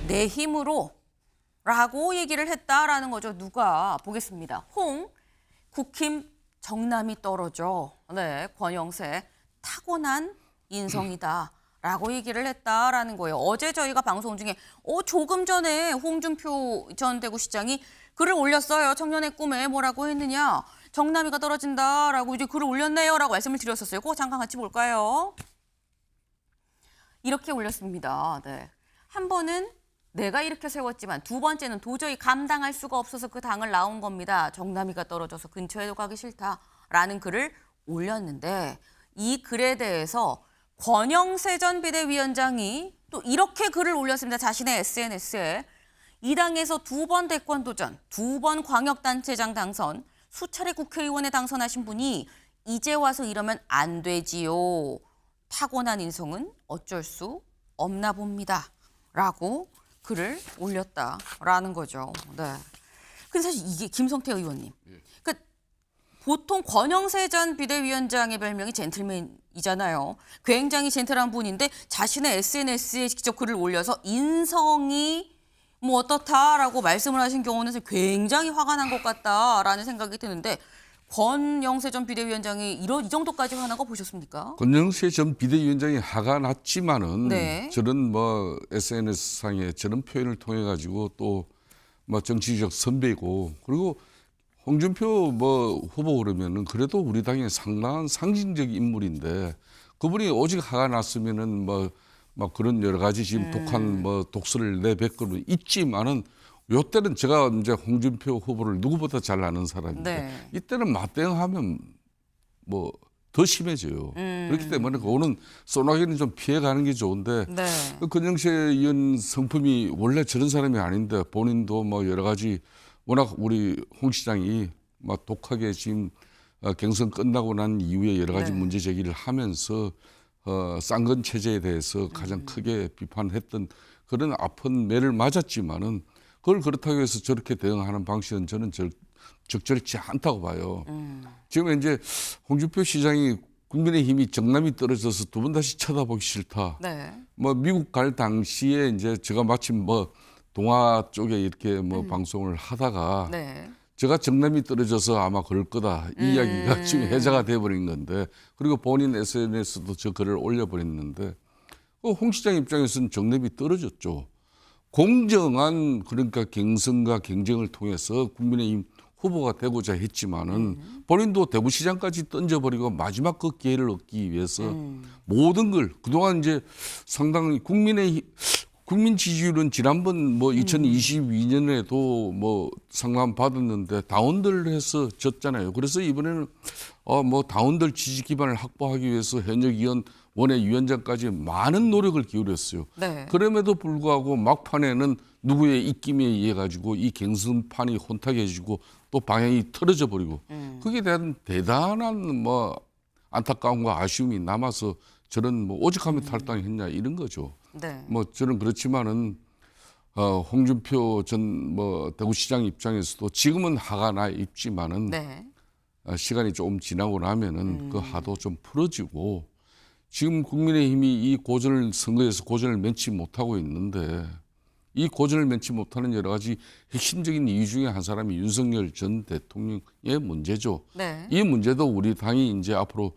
내 힘으로 라고 얘기를 했다라는 거죠. 누가 보겠습니다. 국힘 정남이 떨어져. 네, 권영세 타고난 인성이다. 라고 얘기를 했다라는 거예요. 어제 저희가 방송 중에 조금 전에 홍준표 전 대구시장이 글을 올렸어요. 청년의 꿈에 뭐라고 했느냐. 정남이가 떨어진다라고 이제 글을 올렸네요. 라고 말씀을 드렸었어요. 그거 잠깐 같이 볼까요? 이렇게 올렸습니다. 네. 한 번은 내가 이렇게 세웠지만 두 번째는 도저히 감당할 수가 없어서 그 당을 나온 겁니다. 정남이가 떨어져서 근처에도 가기 싫다라는 글을 올렸는데 이 글에 대해서 권영세 전 비대위원장이 또 이렇게 글을 올렸습니다. 자신의 SNS에. 이 당에서 2번 대권 도전, 2번 광역단체장 당선, 수차례 국회의원에 당선하신 분이 이제 와서 이러면 안 되지요. 타고난 인성은 어쩔 수 없나 봅니다. 라고 글을 올렸다라는 거죠. 네. 근데 사실 이게 김성태 의원님. 그러니까 보통 권영세 전 비대위원장의 별명이 젠틀맨이잖아요. 굉장히 젠틀한 분인데 자신의 SNS에 직접 글을 올려서 인성이 뭐 어떻다라고 말씀을 하신 경우는 굉장히 화가 난 것 같다라는 생각이 드는데 권영세 전 비대위원장이 이 정도까지 화난 거 보셨습니까? 권영세 전 비대위원장이 화가 났지만은 네. 저런 뭐 SNS상에 저런 표현을 통해 가지고 또 뭐 정치적 선배이고 그리고 홍준표 뭐 후보 그러면은 그래도 우리 당의 상당한 상징적 인물인데 그분이 오직 화가 났으면은 뭐 그런 여러 가지 지금 독한 뭐 독설을 내뱉고는 있지만은 요때는 제가 이제 홍준표 후보를 누구보다 잘 아는 사람인데 네. 이때는 맞대응하면 뭐 더 심해져요. 그렇기 때문에 그거는 소나기는 좀 피해가는 게 좋은데 네. 권영세 의원 성품이 원래 저런 사람이 아닌데 본인도 뭐 여러 가지 워낙 우리 홍 시장이 막 독하게 지금 경선 끝나고 난 이후에 여러 가지 네. 문제 제기를 하면서 쌍권 체제에 대해서 가장 크게 비판했던 그런 아픈 매를 맞았지만은 그걸 그렇다고 해서 저렇게 대응하는 방식은 저는 적절치 않다고 봐요. 지금 이제 홍준표 시장이 국민의힘이 정남이 떨어져서 두 번 다시 쳐다보기 싫다. 네. 뭐 미국 갈 당시에 이제 제가 마침 뭐 동아 쪽에 이렇게 뭐 방송을 하다가 네. 제가 정남이 떨어져서 아마 그럴 거다. 이 이야기가 지금 해자가 돼버린 건데 그리고 본인 SNS도 저 글을 올려버렸는데 홍 시장 입장에서는 정남이 떨어졌죠. 공정한 그러니까 경선과 경쟁을 통해서 국민의힘 후보가 되고자 했지만은 본인도 대구시장까지 던져버리고 마지막 그 기회를 얻기 위해서 모든 걸 그동안 이제 상당히 국민 지지율은 지난번 뭐 2022년에도 뭐 상담 받았는데 다운들 해서 졌잖아요. 그래서 이번에는 뭐 다운들 지지 기반을 확보하기 위해서 현역 의원 원외위원장까지 많은 노력을 기울였어요. 네. 그럼에도 불구하고 막판에는 누구의 입김에 의해 가지고 이 경선판이 혼탁해지고 또 방향이 틀어져 버리고 거기에 대한 대단한 뭐 안타까움과 아쉬움이 남아서 저런 뭐 오직하면 탈당했냐 이런 거죠. 네. 뭐 저는 그렇지만은 홍준표 전 뭐 대구시장 입장에서도 지금은 화가 나 있지만은 네. 시간이 조금 지나고 나면은 그 화도 좀 풀어지고 지금 국민의힘이 이 선거에서 고전을 면치 못하고 있는데 이 고전을 면치 못하는 여러 가지 핵심적인 이유 중에 한 사람이 윤석열 전 대통령의 문제죠. 네. 이 문제도 우리 당이 이제 앞으로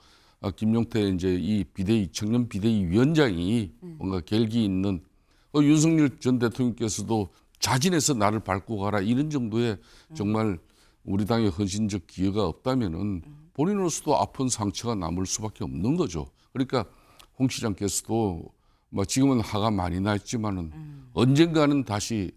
김용태 이제 이 청년 비대위 위원장이 뭔가 결기 있는 윤석열 전 대통령께서도 자진해서 나를 밟고 가라 이런 정도의 정말 우리 당의 헌신적 기여가 없다면은 본인으로서도 아픈 상처가 남을 수밖에 없는 거죠. 그러니까 홍 시장께서도 뭐 지금은 화가 많이 나 있지만은 언젠가는 다시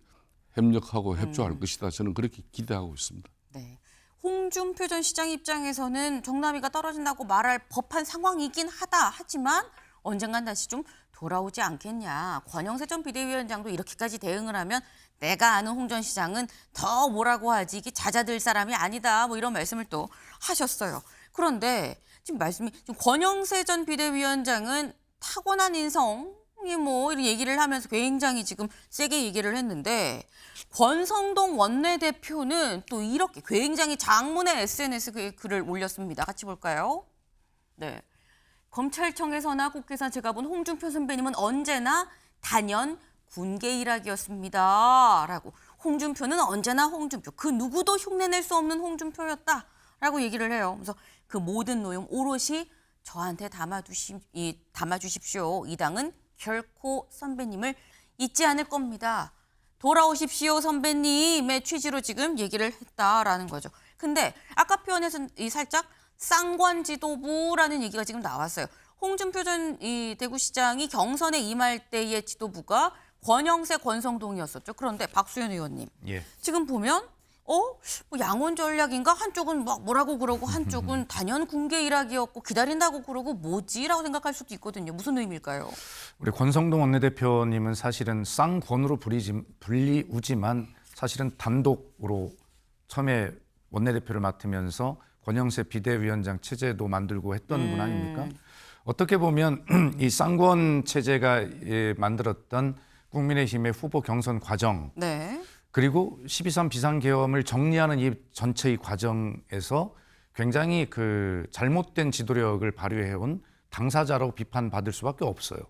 협력하고 협조할 것이다. 저는 그렇게 기대하고 있습니다. 네. 홍준표 전 시장 입장에서는 정남이가 떨어진다고 말할 법한 상황이긴 하지만 언젠간 다시 좀 돌아오지 않겠냐. 권영세 전 비대위원장도 이렇게까지 대응을 하면 내가 아는 홍 전 시장은 더 뭐라고 하지 이게 잦아들 사람이 아니다. 뭐 이런 말씀을 또 하셨어요. 그런데 지금 권영세 전 비대위원장은 타고난 인성이 뭐 이런 얘기를 하면서 굉장히 지금 세게 얘기를 했는데 권성동 원내대표는 또 이렇게 굉장히 장문의 SNS 글을 올렸습니다. 같이 볼까요? 네. 검찰청에서나 국회에서 제가 본 홍준표 선배님은 언제나 단연 군계 일학이었습니다. 라고 홍준표는 언제나 홍준표, 그 누구도 흉내낼 수 없는 홍준표였다. 라고 얘기를 해요. 그래서 그 모든 내용 오롯이 저한테 담아주십시오. 이 당은 결코 선배님을 잊지 않을 겁니다. 돌아오십시오 선배님의 취지로 지금 얘기를 했다라는 거죠. 근데 아까 표현에서 살짝 쌍권 지도부라는 얘기가 지금 나왔어요. 홍준표 전 이 대구시장이 경선에 임할 때의 지도부가 권영세, 권성동이었었죠. 그런데 박수현 의원님, 예. 지금 보면 뭐 양원 전략인가? 한쪽은 막 뭐라고 그러고 한쪽은 단연 군계 일학이었고 기다린다고 그러고 뭐지라고 생각할 수도 있거든요. 무슨 의미일까요? 우리 권성동 원내대표님은 사실은 쌍권으로 불리우지만 사실은 단독으로 처음에 원내대표를 맡으면서 권영세 비대위원장 체제도 만들고 했던 분 아닙니까? 어떻게 보면 이 쌍권 체제가 만들었던 국민의힘의 후보 경선 과정, 네. 그리고 12.3 비상계엄을 정리하는 이 전체 이 과정에서 굉장히 그 잘못된 지도력을 발휘해온 당사자라고 비판받을 수밖에 없어요.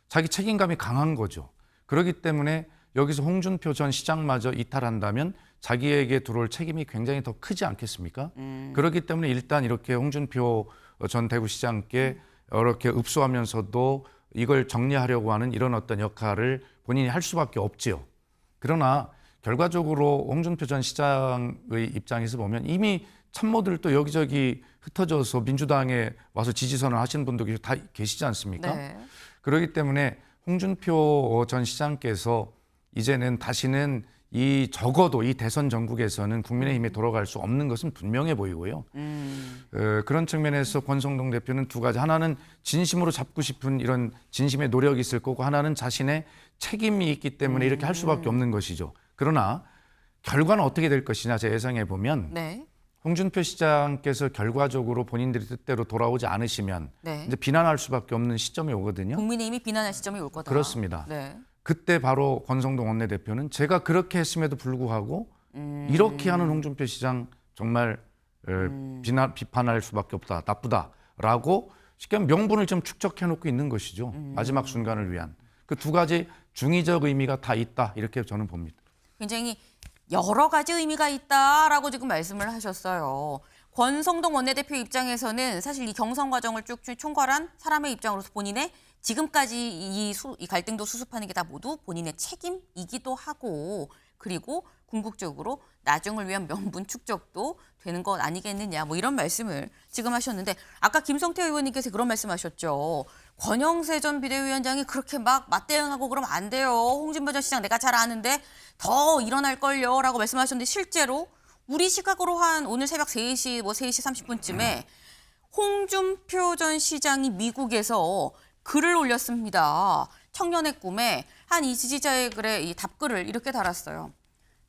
자기 책임감이 강한 거죠. 그렇기 때문에 여기서 홍준표 전 시장마저 이탈한다면 자기에게 들어올 책임이 굉장히 더 크지 않겠습니까? 그렇기 때문에 일단 이렇게 홍준표 전 대구시장께 이렇게 읍소하면서도 이걸 정리하려고 하는 이런 어떤 역할을 본인이 할 수밖에 없지요. 그러나 결과적으로 홍준표 전 시장의 입장에서 보면 이미 참모들도 여기저기 흩어져서 민주당에 와서 지지선을 하시는 분도 다 계시지 않습니까? 네. 그렇기 때문에 홍준표 전 시장께서 이제는 다시는 적어도 이 대선 전국에서는 국민의힘에 돌아갈 수 없는 것은 분명해 보이고요. 그런 측면에서 권성동 대표는 두 가지. 하나는 진심으로 잡고 싶은 이런 진심의 노력이 있을 거고, 하나는 자신의 책임이 있기 때문에 이렇게 할 수밖에 없는 것이죠. 그러나 결과는 어떻게 될 것이냐 제 예상해 보면 네. 홍준표 시장께서 결과적으로 본인들이 뜻대로 돌아오지 않으시면 네. 이제 비난할 수밖에 없는 시점이 오거든요. 국민의힘이 비난할 시점이 올 거다. 그렇습니다. 네. 그때 바로 권성동 원내대표는 제가 그렇게 했음에도 불구하고 이렇게 하는 홍준표 시장 정말 비판할 수밖에 없다, 나쁘다라고 쉽게 하면 명분을 좀 축적해놓고 있는 것이죠. 마지막 순간을 위한. 그 두 가지 중의적 의미가 다 있다, 이렇게 저는 봅니다. 굉장히 여러 가지 의미가 있다라고 지금 말씀을 하셨어요. 권성동 원내대표 입장에서는 사실 이 경선 과정을 쭉 총괄한 사람의 입장으로서 본인의 지금까지 이 갈등도 수습하는 게 다 모두 본인의 책임이기도 하고, 그리고 궁극적으로 나중을 위한 명분 축적도 되는 것 아니겠느냐, 뭐 이런 말씀을 지금 하셨는데, 아까 김성태 의원님께서 그런 말씀하셨죠. 권영세 전 비대위원장이 그렇게 막 맞대응하고 그러면 안 돼요. 홍준표 전 시장 내가 잘 아는데 더 일어날걸요 라고 말씀하셨는데, 실제로 우리 시각으로 한 오늘 새벽 3시 30분쯤에 홍준표 전 시장이 미국에서 글을 올렸습니다. 청년의 꿈에 한 이 지지자의 글에 이 답글을 이렇게 달았어요.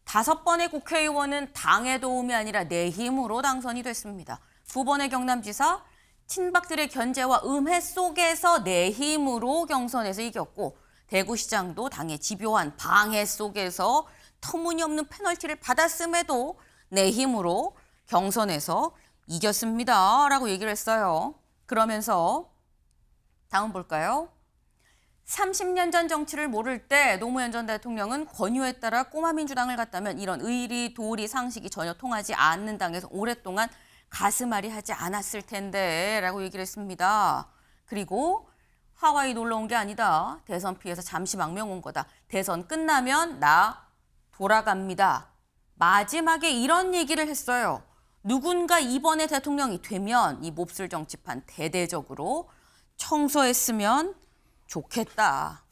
5번의 국회의원은 당의 도움이 아니라 내 힘으로 당선이 됐습니다. 2번의 경남지사, 친박들의 견제와 음해 속에서 내 힘으로 경선에서 이겼고, 대구시장도 당의 집요한 방해 속에서 터무니없는 페널티를 받았음에도 내 힘으로 경선에서 이겼습니다. 라고 얘기를 했어요. 그러면서 다음 볼까요? 30년 전 정치를 모를 때 노무현 전 대통령은 권유에 따라 꼬마 민주당을 갖다면 이런 의리, 도리, 상식이 전혀 통하지 않는 당에서 오랫동안 가슴앓이 하지 않았을 텐데 라고 얘기를 했습니다. 그리고 하와이 놀러 온 게 아니다. 대선 피해서 잠시 망명 온 거다. 대선 끝나면 나 돌아갑니다. 마지막에 이런 얘기를 했어요. 누군가 이번에 대통령이 되면 이 몹쓸 정치판 대대적으로 청소했으면 좋겠다.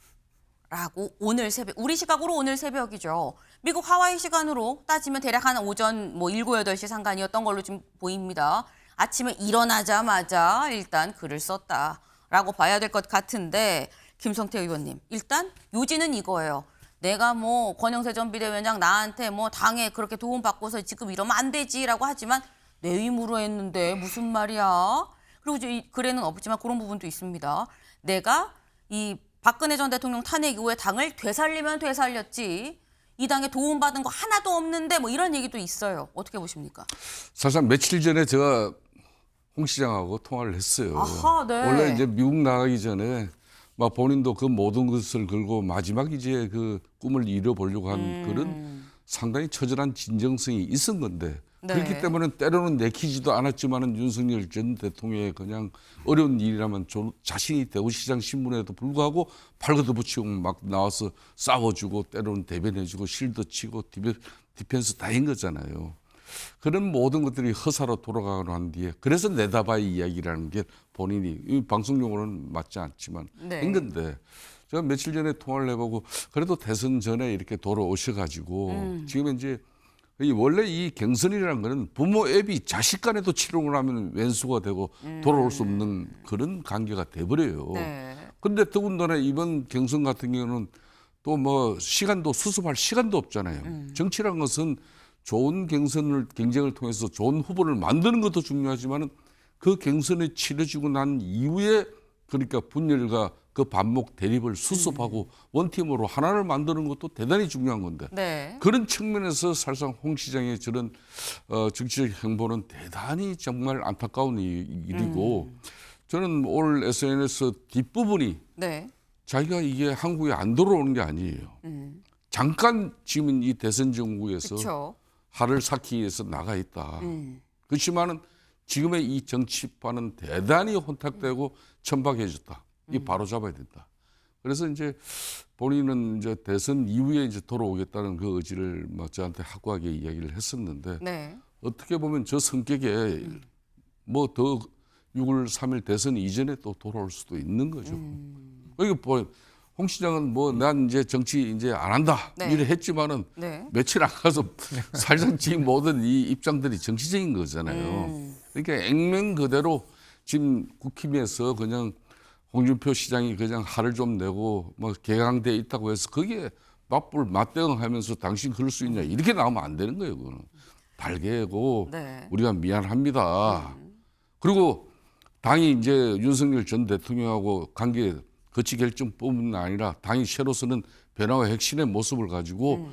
라고 오늘 새벽, 우리 시각으로 오늘 새벽이죠. 미국 하와이 시간으로 따지면 대략 한 오전 7, 8시 상간이었던 걸로 지금 보입니다. 아침에 일어나자마자 일단 글을 썼다라고 봐야 될 것 같은데, 김성태 의원님, 일단 요지는 이거예요. 내가 권영세 전 비대위원장 나한테 당에 그렇게 도움받고서 지금 이러면 안 되지라고 하지만 내 힘으로 했는데 무슨 말이야. 그리고 이 글에는 없지만 그런 부분도 있습니다. 내가 이 박근혜 전 대통령 탄핵 이후에 당을 되살리면 되살렸지 이 당에 도움받은 거 하나도 없는데 이런 얘기도 있어요. 어떻게 보십니까? 사실상 며칠 전에 제가 홍 시장하고 통화를 했어요. 아하, 네. 원래 이제 미국 나가기 전에 막 본인도 그 모든 것을 걸고 마지막 이제 그 꿈을 이뤄보려고 한 그런 상당히 처절한 진정성이 있은 건데 네. 그렇기 때문에 때로는 내키지도 않았지만은 윤석열 전 대통령의 그냥 어려운 일이라면 자신이 대구시장 신문에도 불구하고 팔걷어 붙이고 막 나와서 싸워주고 때로는 대변해주고 실드 치고 디펜스 다 한 거잖아요. 그런 모든 것들이 허사로 돌아가고 난 뒤에 그래서 내다봐의 이야기라는 게 본인이 이 방송 용어는 맞지 않지만 네. 한 건데 제가 며칠 전에 통화를 해보고 그래도 대선 전에 이렇게 돌아오셔가지고 지금 이제 이 원래 이 경선이라는 거는 부모 앱이 자식 간에도 치료를 하면 왼수가 되고 돌아올 수 없는 그런 관계가 돼버려요. 네. 그런데 더군다나 이번 경선 같은 경우는 또 뭐 시간도 수습할 시간도 없잖아요. 정치란 것은 좋은 경쟁을 통해서 좋은 후보를 만드는 것도 중요하지만은 그 경선이 치러지고 난 이후에 그러니까 분열과 그 반목 대립을 수습하고 원팀으로 하나를 만드는 것도 대단히 중요한 건데 네. 그런 측면에서 사실상 홍 시장의 저런 정치적 행보는 대단히 정말 안타까운 일이고 저는 올 SNS 뒷부분이 네. 자기가 이게 한국에 안 돌아오는 게 아니에요. 잠깐 지금 이 대선 정국에서 그렇죠. 하를 쌓기 위해서 나가 있다. 그렇지만은 지금의 이 정치판은 대단히 혼탁되고 천박해졌다. 이 바로 잡아야 된다. 그래서 이제 본인은 이제 대선 이후에 이제 돌아오겠다는 그 의지를 막 저한테 확고하게 이야기를 했었는데 네. 어떻게 보면 저 성격에 뭐 더 6월 3일 대선 이전에 또 돌아올 수도 있는 거죠. 이게 홍 시장은 뭐 난 이제 정치 이제 안 한다 네. 이래 했지만은 네. 며칠 안 가서 사실상 지금 모든 이 입장들이 정치적인 거잖아요. 그러니까 액면 그대로 지금 국힘에서 그냥 홍준표 시장이 그냥 화를 좀 내고 뭐 개강돼 있다고 해서 거기에 맞대응하면서 당신 그럴 수 있냐 이렇게 나오면 안 되는 거예요. 그거는 달개고 네. 우리가 미안합니다. 그리고 당이 이제 윤석열 전 대통령하고 관계 거치 결정뿐만 아니라 당이 새로서는 변화와 핵심의 모습을 가지고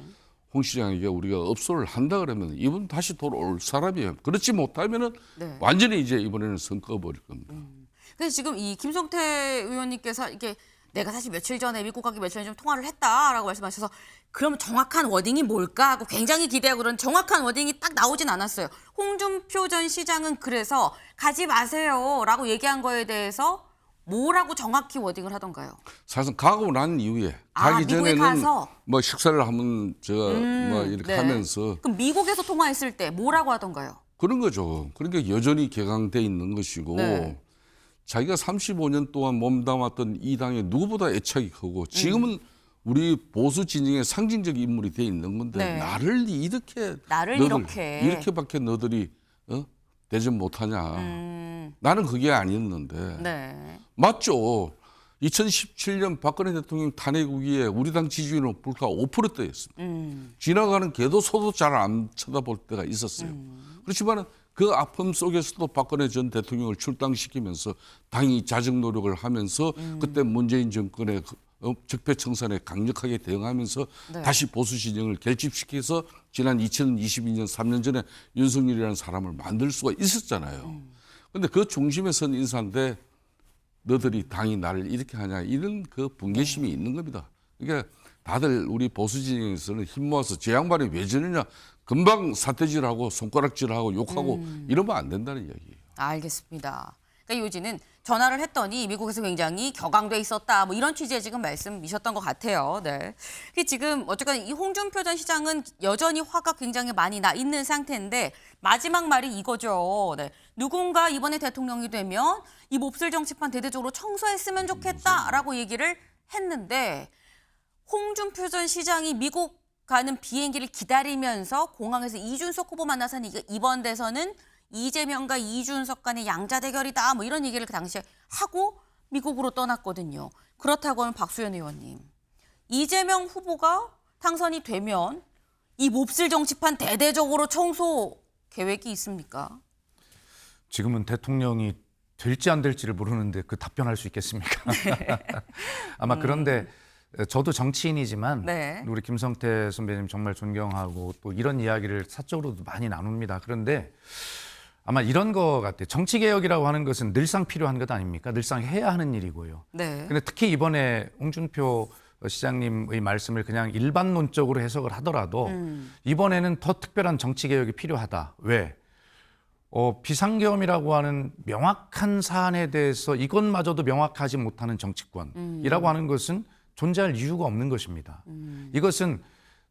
홍 시장에게 우리가 업소를 한다 그러면 이분 다시 돌아올 사람이에요. 그렇지 못하면은 네. 완전히 이제 이번에는 선 꺼버릴 겁니다. 그래서 지금 이 김성태 의원님께서 이게 내가 사실 며칠 전에 미국 가기 며칠 전에 좀 통화를 했다라고 말씀하셔서 그럼 정확한 워딩이 뭘까 하고 굉장히 기대하고 그런 정확한 워딩이 딱 나오진 않았어요. 홍준표 전 시장은 그래서 가지 마세요라고 얘기한 거에 대해서 뭐라고 정확히 워딩을 하던가요? 사실 가고 난 이후에 아, 가기 미국에 전에는 가서? 뭐 식사를 하면 제가 뭐 이렇게 네. 하면서 그럼 미국에서 통화했을 때 뭐라고 하던가요? 그런 거죠. 그러니까 여전히 개강돼 있는 것이고 네. 자기가 35년 동안 몸담았던 이 당에 누구보다 애착이 크고 지금은 우리 보수 진영의 상징적 인물이 돼 있는 건데 네. 나를 이렇게 나를 너들, 이렇게. 밖에 너들이 대접 못하냐. 나는 그게 아니었는데 네. 맞죠. 2017년 박근혜 대통령 탄핵 후기에 우리 당 지지율은 불과 5%대였습니다. 지나가는 개도 소도 잘 안 쳐다볼 때가 있었어요. 그렇지만 그 아픔 속에서도 박근혜 전 대통령을 출당시키면서 당이 자정 노력을 하면서 그때 문재인 정권의 적폐청산에 강력하게 대응하면서 네. 다시 보수 진영을 결집시켜서 지난 2022년 3년 전에 윤석열이라는 사람을 만들 수가 있었잖아요. 그런데 그 중심에 선 인사인데 너들이 당이 나를 이렇게 하냐 이런 그 분개심이 있는 겁니다. 그러니까 다들 우리 보수 진영에서는 힘 모아서 제 양반이 왜 저러냐 금방 사태질하고 손가락질하고 욕하고 이러면 안 된다는 이야기예요. 알겠습니다. 그러니까 요지는 전화를 했더니 미국에서 굉장히 격앙돼 있었다. 뭐 이런 취지의 지금 말씀이셨던 것 같아요. 네. 지금 어쨌거나 이 홍준표 전 시장은 여전히 화가 굉장히 많이 나 있는 상태인데 마지막 말이 이거죠. 네. 누군가 이번에 대통령이 되면 이 몹쓸 정치판 대대적으로 청소했으면 좋겠다라고 얘기를 했는데 홍준표 전 시장이 미국 가는 비행기를 기다리면서 공항에서 이준석 후보 만나서는 이번 대선은 이재명과 이준석 간의 양자 대결이다. 뭐 이런 얘기를 그 당시에 하고 미국으로 떠났거든요. 그렇다고 하면 박수현 의원님, 이재명 후보가 당선이 되면 이 몹쓸 정치판 대대적으로 청소 계획이 있습니까? 지금은 대통령이 될지 안 될지를 모르는데 그 답변할 수 있겠습니까? 아마 그런데 저도 정치인이지만 네. 우리 김성태 선배님 정말 존경하고 또 이런 이야기를 사적으로도 많이 나눕니다. 그런데 아마 이런 거 같아요. 정치 개혁이라고 하는 것은 늘상 필요한 것 아닙니까? 늘상 해야 하는 일이고요. 네. 근데 특히 이번에 홍준표 시장님의 말씀을 그냥 일반론적으로 해석을 하더라도 이번에는 더 특별한 정치 개혁이 필요하다. 왜? 비상계엄이라고 하는 명확한 사안에 대해서 이것마저도 명확하지 못하는 정치권이라고 하는 것은 존재할 이유가 없는 것입니다. 이것은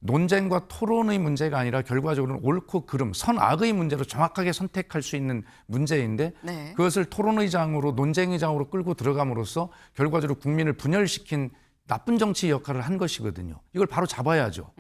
논쟁과 토론의 문제가 아니라 결과적으로는 옳고 그름, 선악의 문제로 정확하게 선택할 수 있는 문제인데 네. 그것을 토론의 장으로 논쟁의 장으로 끌고 들어감으로써 결과적으로 국민을 분열시킨 나쁜 정치 역할을 한 것이거든요. 이걸 바로 잡아야죠.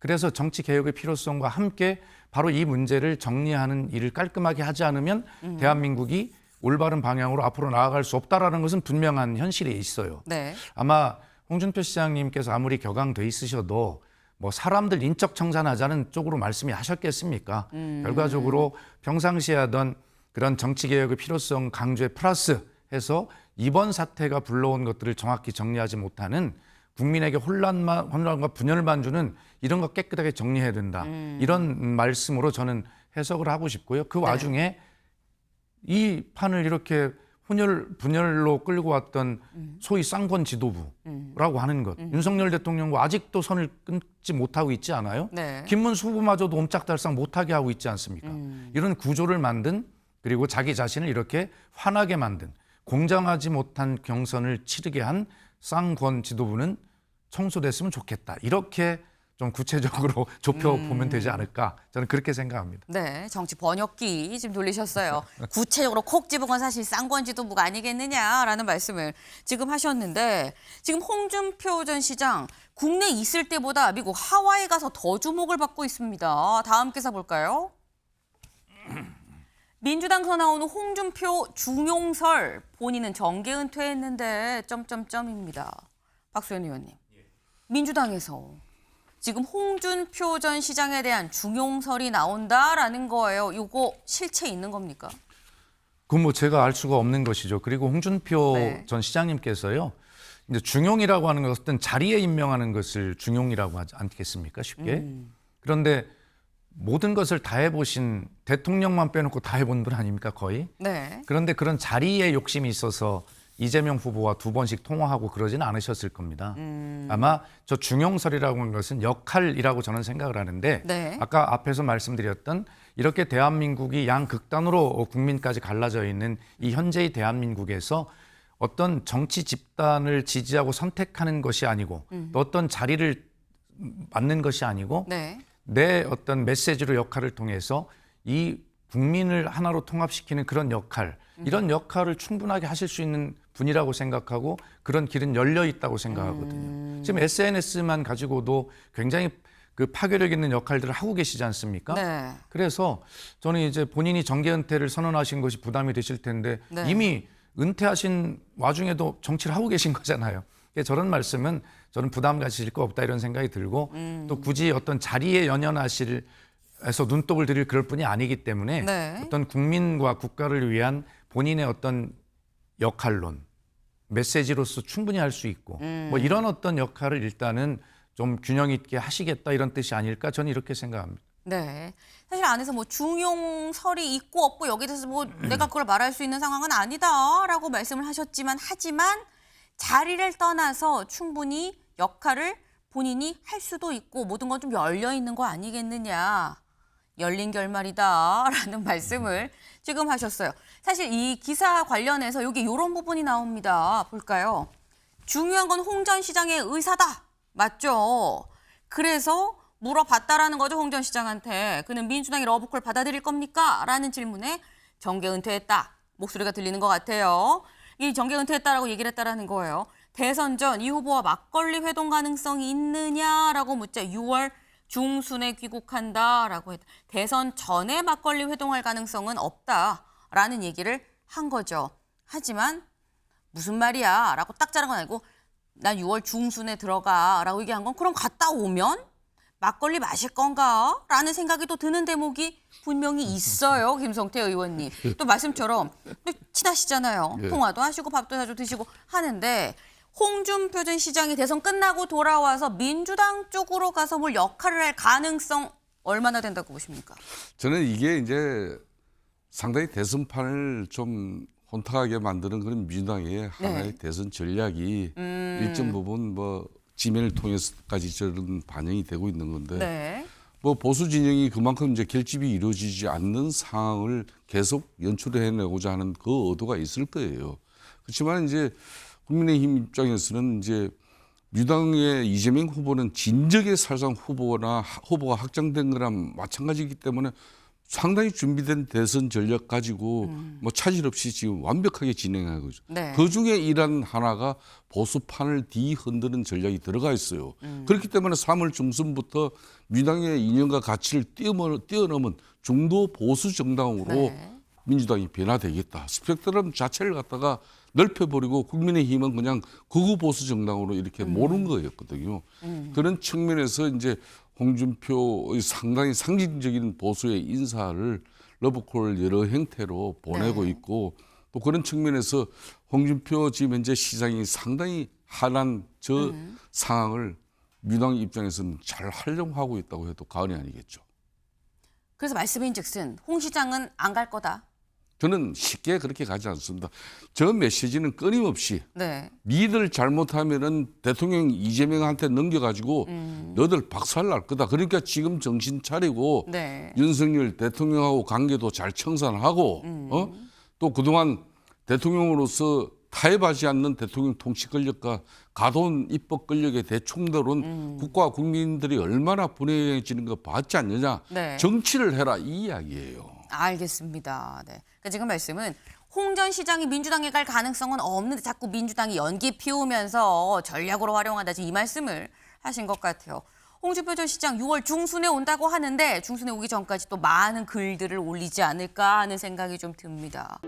그래서 정치 개혁의 필요성과 함께 바로 이 문제를 정리하는 일을 깔끔하게 하지 않으면 대한민국이 올바른 방향으로 앞으로 나아갈 수 없다라는 것은 분명한 현실에 있어요. 네. 아마 홍준표 시장님께서 아무리 격앙돼 있으셔도 뭐 사람들 인적 청산하자는 쪽으로 말씀이 하셨겠습니까? 결과적으로 평상시에 하던 그런 정치 개혁의 필요성 강조에 플러스해서 이번 사태가 불러온 것들을 정확히 정리하지 못하는 국민에게 혼란과 분열만 주는 이런 거 깨끗하게 정리해야 된다. 이런 말씀으로 저는 해석을 하고 싶고요. 그 와중에 이 판을 이렇게 분열로 끌고 왔던 소위 쌍권 지도부라고 하는 것. 윤석열 대통령과 아직도 선을 끊지 못하고 있지 않아요? 네. 김문수 후보마저도 옴짝달싹 못하게 하고 있지 않습니까? 이런 구조를 만든 그리고 자기 자신을 이렇게 화나게 만든 공정하지 못한 경선을 치르게 한 쌍권 지도부는 청소됐으면 좋겠다. 이렇게 좀 구체적으로 좁혀보면 되지 않을까. 저는 그렇게 생각합니다. 네, 정치 번역기 지금 돌리셨어요. 구체적으로 콕 집은 건 사실 쌍권 지도부가 아니겠느냐라는 말씀을 지금 하셨는데 지금 홍준표 전 시장 국내에 있을 때보다 미국 하와이 가서 더 주목을 받고 있습니다. 다음 기사 볼까요? 민주당에서 나오는 홍준표 중용설 본인은 정계 은퇴했는데 점점점입니다. 박수현 의원님. 민주당에서 지금 홍준표 전 시장에 대한 중용설이 나온다라는 거예요. 이거 실체 있는 겁니까? 그건 뭐 제가 알 수가 없는 것이죠. 그리고 홍준표 네. 전 시장님께서요. 이제 중용이라고 하는 것은 자리에 임명하는 것을 중용이라고 하지 않겠습니까? 쉽게. 그런데 모든 것을 다 해보신 대통령만 빼놓고 다 해본 분 아닙니까? 거의. 네. 그런데 그런 자리에 욕심이 있어서 이재명 후보와 2번씩 통화하고 그러지는 않으셨을 겁니다. 아마 저 중용설이라고 하는 것은 역할이라고 저는 생각을 하는데 네. 아까 앞에서 말씀드렸던 이렇게 대한민국이 양극단으로 국민까지 갈라져 있는 이 현재의 대한민국에서 어떤 정치 집단을 지지하고 선택하는 것이 아니고 또 어떤 자리를 맡는 것이 아니고 네. 내 어떤 메시지로 역할을 통해서 이 국민을 하나로 통합시키는 그런 역할, 이런 역할을 충분하게 하실 수 있는 분이라고 생각하고 그런 길은 열려 있다고 생각하거든요. 지금 SNS만 가지고도 굉장히 그 파괴력 있는 역할들을 하고 계시지 않습니까? 네. 그래서 저는 이제 본인이 정계 은퇴를 선언하신 것이 부담이 되실 텐데 네. 이미 은퇴하신 와중에도 정치를 하고 계신 거잖아요. 저런 말씀은 저는 부담 가지실 거 없다 이런 생각이 들고 또 굳이 어떤 자리에 연연하실 에서 눈독을 들일 그럴 뿐이 아니기 때문에 네. 어떤 국민과 국가를 위한 본인의 어떤 역할론, 메시지로서 충분히 할 수 있고 뭐 이런 어떤 역할을 일단은 좀 균형 있게 하시겠다 이런 뜻이 아닐까 저는 이렇게 생각합니다. 네. 사실 안에서 뭐 중용설이 있고 없고 여기에 대해서 뭐 내가 그걸 말할 수 있는 상황은 아니다라고 말씀을 하셨지만 하지만 자리를 떠나서 충분히 역할을 본인이 할 수도 있고 모든 건 좀 열려 있는 거 아니겠느냐. 열린 결말이다라는 말씀을 지금 하셨어요. 사실 이 기사 관련해서 여기 이런 부분이 나옵니다. 볼까요? 중요한 건 홍 전 시장의 의사다. 맞죠? 그래서 물어봤다라는 거죠. 홍 전 시장한테. 그는 민주당이 러브콜 받아들일 겁니까? 라는 질문에 정계 은퇴했다. 목소리가 들리는 것 같아요. 이 정계 은퇴했다라고 얘기를 했다라는 거예요. 대선 전 이 후보와 막걸리 회동 가능성이 있느냐라고 묻자 6월 중순에 귀국한다라고 했다. 대선 전에 막걸리 회동할 가능성은 없다라는 얘기를 한 거죠. 하지만 무슨 말이야 라고 딱 자른 건 아니고 난 6월 중순에 들어가라고 얘기한 건 그럼 갔다 오면 막걸리 마실 건가? 라는 생각이 또 드는 대목이 분명히 있어요. 김성태 의원님. 또 말씀처럼 또 친하시잖아요. 예. 통화도 하시고 밥도 자주 드시고 하는데 홍준표 전 시장이 대선 끝나고 돌아와서 민주당 쪽으로 가서 뭘 역할을 할 가능성 얼마나 된다고 보십니까? 저는 이게 이제 상당히 대선판을 좀 혼탁하게 만드는 그런 민주당의 하나의 대선 전략이 일정 부분 뭐 지면을 통해서까지 저런 반영이 되고 있는 건데 네. 뭐 보수 진영이 그만큼 이제 결집이 이루어지지 않는 상황을 계속 연출해내고자 하는 그 의도가 있을 거예요. 그렇지만 이제 국민의힘 입장에서는 이제 민주당의 이재명 후보는 진적의 사실상 후보가 확정된 거랑 마찬가지이기 때문에 상당히 준비된 대선 전략 가지고 뭐 차질 없이 지금 완벽하게 진행하고 있죠. 네. 그 중에 일환 하나가 보수판을 뒤흔드는 전략이 들어가 있어요. 그렇기 때문에 3월 중순부터 민주당의 이념과 가치를 뛰어넘은 중도 보수 정당으로 네. 민주당이 변화되겠다. 스펙트럼 자체를 갖다가 넓혀버리고 국민의힘은 그냥 극우 보수 정당으로 이렇게 모른 거였거든요. 그런 측면에서 이제 홍준표의 상당히 상징적인 보수의 인사를 러브콜 여러 형태로 보내고 있고 또 그런 측면에서 홍준표 지금 현재 시장이 상당히 한한 저 상황을 민주당 입장에서는 잘 활용하고 있다고 해도 과언이 아니겠죠. 그래서 말씀인즉슨 홍 시장은 안 갈 거다. 저는 쉽게 그렇게 가지 않습니다. 저 메시지는 끊임없이 네. 니들 잘못하면은 대통령 이재명한테 넘겨가지고 너들 박살 날 거다. 그러니까 지금 정신 차리고 네. 윤석열 대통령하고 관계도 잘 청산하고 또 그동안 대통령으로서 타협하지 않는 대통령 통치 권력과 가둬온 입법 권력의 대충돌은 국가와 국민들이 얼마나 분해지는 거 봤지 않느냐. 네. 정치를 해라 이 이야기예요. 알겠습니다. 네. 그러니까 지금 말씀은 홍 전 시장이 민주당에 갈 가능성은 없는데 자꾸 민주당이 연기 피우면서 전략으로 활용한다. 지금 이 말씀을 하신 것 같아요. 홍준표 전 시장 6월 중순에 온다고 하는데 중순에 오기 전까지 또 많은 글들을 올리지 않을까 하는 생각이 좀 듭니다.